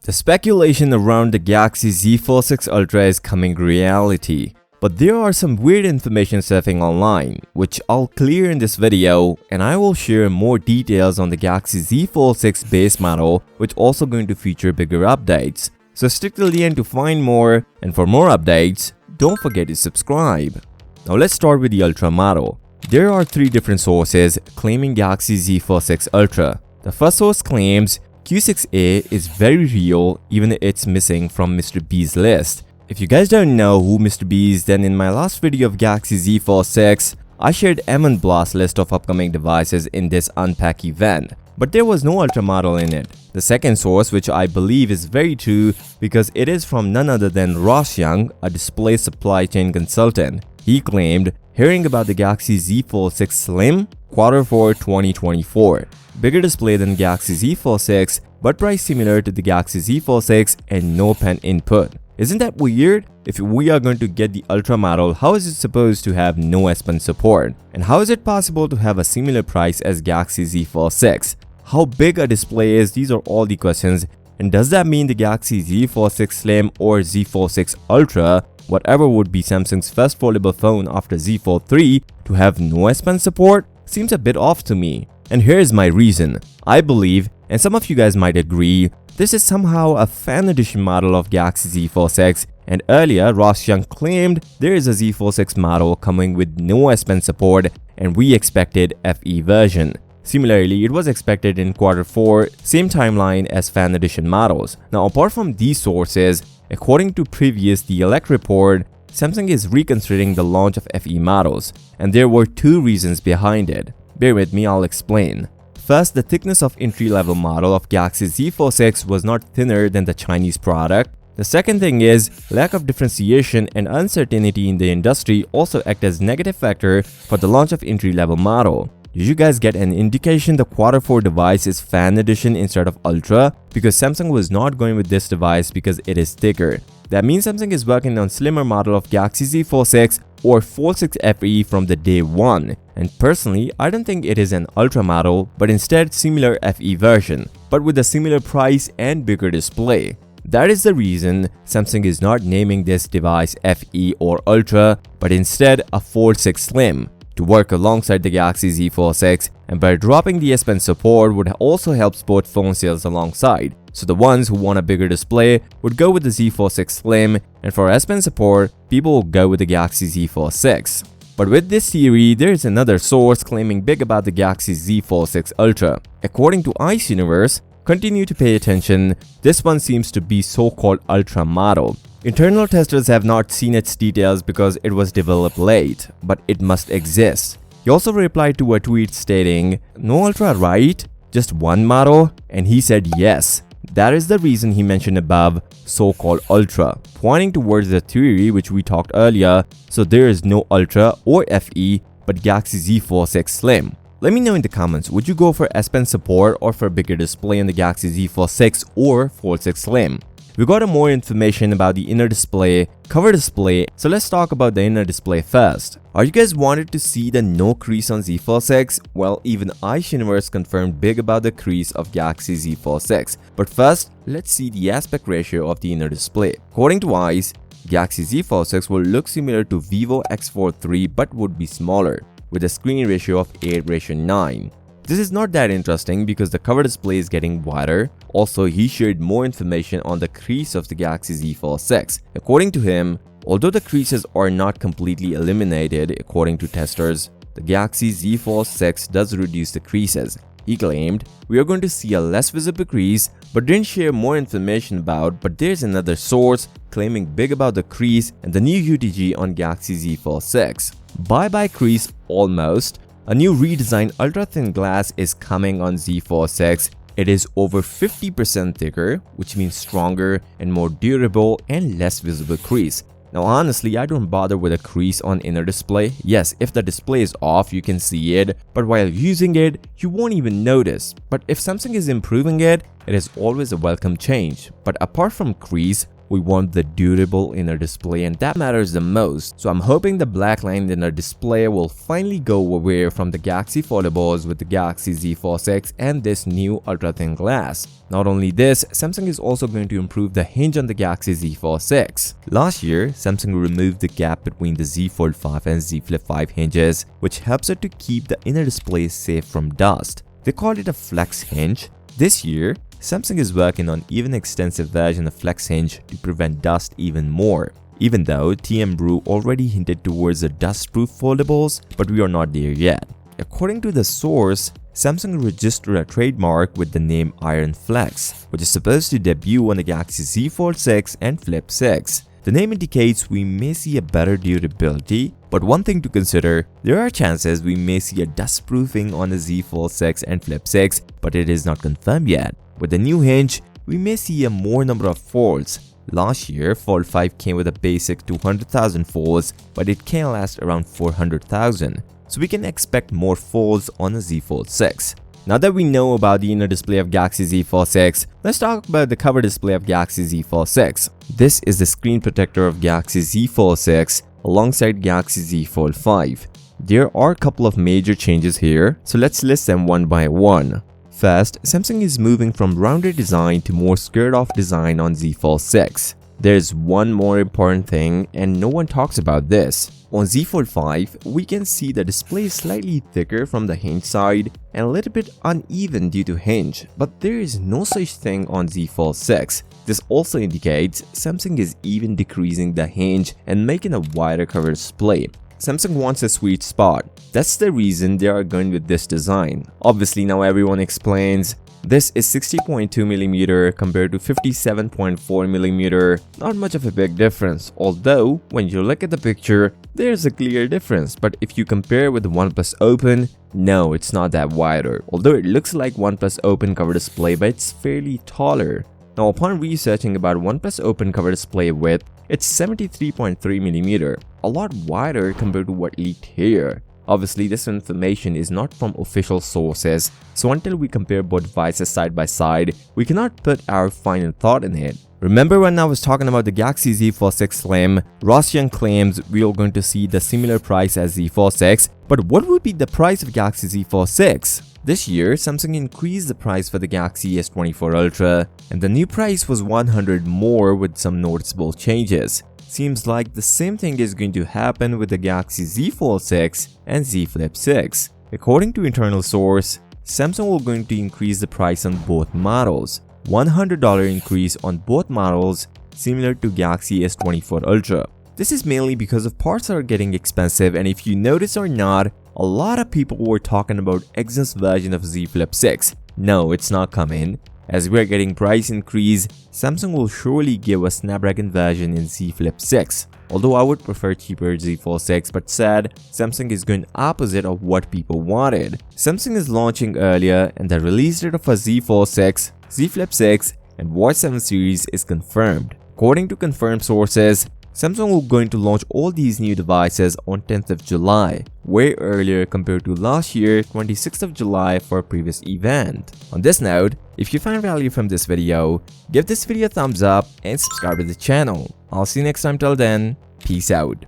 The speculation around the Galaxy Z Fold 6 Ultra is coming reality. But there are some weird information surfing online, which I'll clear in this video, and I will share more details on the Galaxy Z Fold 6 base model, which also going to feature bigger updates. So stick till the end to find more, and for more updates, don't forget to subscribe. Now let's start with the Ultra model. There are three different sources claiming Galaxy Z Fold 6 Ultra. The first source claims Q6A is very real even if it's missing from Mr. B's list. If you guys don't know who Mr. B is, then in my last video of Galaxy Z Fold 6, I shared M1 Blast list of upcoming devices in this unpack event, but there was no Ultra model in it. The second source, which I believe is very true because it is from none other than Ross Young, a display supply chain consultant. He claimed hearing about the Galaxy Z Fold 6 Slim Q4 2024. Bigger display than Galaxy Z Fold 6, but price similar to the Galaxy Z Fold 6 and no pen input. Isn't that weird? If we are going to get the Ultra model, how is it supposed to have no S Pen support? And how is it possible to have a similar price as Galaxy Z Fold 6? How big a display is? These are all the questions. And does that mean the Galaxy Z Fold 6 Slim or Z Fold 6 Ultra, whatever would be Samsung's first foldable phone after Z Fold 3, to have no S Pen support? Seems a bit off to me. And here's my reason. I believe, and some of you guys might agree, this is somehow a fan edition model of Galaxy Z Fold 6, and earlier Ross Young claimed there is a Z Fold 6 model coming with no S Pen support and we expected FE version. Similarly, it was expected in Q4, same timeline as fan edition models. Now apart from these sources, according to previous The Elect report, Samsung is reconsidering the launch of FE models, and there were two reasons behind it. Bear with me, I'll explain. First, the thickness of entry-level model of Galaxy Z Fold 6 was not thinner than the Chinese product. The second thing is, lack of differentiation and uncertainty in the industry also act as negative factor for the launch of entry-level model. Did you guys get an indication the Q4 device is fan edition instead of Ultra? Because Samsung was not going with this device because it is thicker. That means Samsung is working on slimmer model of Galaxy Z Fold 6 or Fold 6 FE from the day one. And personally, I don't think it is an Ultra model, but instead similar FE version, but with a similar price and bigger display. That is the reason Samsung is not naming this device FE or Ultra, but instead a Fold 6 Slim, to work alongside the Galaxy Z Fold 6, and by dropping the S Pen support would also help support phone sales alongside. So the ones who want a bigger display would go with the Z Fold 6 Slim, and for S Pen support, people will go with the Galaxy Z Fold 6. But with this theory, there is another source claiming big about the Galaxy Z Fold 6 Ultra. According to Ice Universe, continue to pay attention, this one seems to be so-called Ultra model. Internal testers have not seen its details because it was developed late, but it must exist. He also replied to a tweet stating, "No Ultra, right? Just one model?" And he said yes. That is the reason he mentioned above, so-called Ultra, pointing towards the theory which we talked earlier. So there is no Ultra or FE, but Galaxy Z Fold 6 Slim. Let me know in the comments, would you go for S Pen support or for bigger display in the Galaxy Z Fold 6 or Fold 6 Slim? We got more information about the inner display, cover display, so let's talk about the inner display first. Are you guys wanted to see the no crease on Z Fold 6? Well, even Ice Universe confirmed big about the crease of Galaxy Z Fold 6. But first, let's see the aspect ratio of the inner display. According to Ice, Galaxy Z Fold 6 will look similar to Vivo X4 III but would be smaller, with a screen ratio of 8:9. This is not that interesting because the cover display is getting wider. Also, he shared more information on the crease of the Galaxy Z Fold 6. According to him, although the creases are not completely eliminated according to testers, the Galaxy Z Fold 6 does reduce the creases. He claimed, "We are going to see a less visible crease," but didn't share more information about. But there's another source claiming big about the crease and the new UTG on Galaxy Z Fold 6. Bye-bye crease almost. A new redesigned ultra-thin glass is coming on Z Fold 6. It is over 50% thicker, which means stronger and more durable and less visible crease. Now honestly, I don't bother with a crease on inner display. Yes, if the display is off, you can see it, but while using it, you won't even notice. But if Samsung is improving it, it is always a welcome change. But apart from crease, we want the durable inner display, and that matters the most. So I'm hoping the black lined inner display will finally go away from the Galaxy foldables with the Galaxy Z Fold 6 and this new ultra thin glass. Not only this, Samsung is also going to improve the hinge on the Galaxy Z Fold 6. Last year, Samsung removed the gap between the Z Fold 5 and Z Flip 5 hinges, which helps it to keep the inner display safe from dust. They called it a flex hinge. This year, Samsung is working on even extensive version of flex hinge to prevent dust even more. Even though TM Brew already hinted towards the dust-proof foldables, but we are not there yet. According to the source, Samsung registered a trademark with the name Iron Flex, which is supposed to debut on the Galaxy Z Fold 6 and Flip 6. The name indicates we may see a better durability, but one thing to consider, there are chances we may see a dust proofing on the Z Fold 6 and Flip 6, but it is not confirmed yet. With the new hinge, we may see a more number of folds. Last year, Fold 5 came with a basic 200,000 folds, but it can last around 400,000. So we can expect more folds on the Z Fold 6. Now that we know about the inner display of Galaxy Z Fold 6, let's talk about the cover display of Galaxy Z Fold 6. This is the screen protector of Galaxy Z Fold 6 alongside Galaxy Z Fold 5. There are a couple of major changes here, so let's list them one by one. First, Samsung is moving from rounded design to more squared-off design on Z Fold 6. There's one more important thing, and no one talks about this. On Z Fold 5, we can see the display is slightly thicker from the hinge side and a little bit uneven due to hinge, but there is no such thing on Z Fold 6. This also indicates Samsung is even decreasing the hinge and making a wider cover display. Samsung wants a sweet spot. That's the reason they are going with this design. Obviously, now everyone explains this is 60.2mm compared to 57.4mm. Not much of a big difference, although when you look at the picture, there's a clear difference. But if you compare with the OnePlus Open, no, it's not that wider. Although it looks like OnePlus Open cover display, but it's fairly taller. Now, upon researching about OnePlus Open cover display width, it's 73.3mm, a lot wider compared to what leaked here. Obviously, this information is not from official sources, so until we compare both devices side by side, we cannot put our final thought in it. Remember when I was talking about the Galaxy Z Fold 6 Slim, Ross Young claims we are going to see the similar price as Z Fold 6, but what would be the price of Galaxy Z Fold 6? This year, Samsung increased the price for the Galaxy S24 Ultra, and the new price was $100 more with some noticeable changes. Seems like the same thing is going to happen with the Galaxy Z Fold 6 and Z Flip 6. According to internal source, Samsung will going to increase the price on both models. $100 increase on both models, similar to Galaxy S24 Ultra. This is mainly because of parts are getting expensive, and if you notice or not, a lot of people were talking about Exynos version of Z Flip 6. No, it's not coming. As we are getting price increase, Samsung will surely give a Snapdragon version in Z Flip 6. Although I would prefer cheaper Z Fold 6, but sad, Samsung is going opposite of what people wanted. Samsung is launching earlier, and the release date of a Z Fold 6, Z Flip 6, and Watch 7 series is confirmed. According to confirmed sources, Samsung will going to launch all these new devices on 10th of July, way earlier compared to last year, 26th of July for a previous event. On this note, if you find value from this video, give this video a thumbs up and subscribe to the channel. I'll see you next time. Till then, peace out.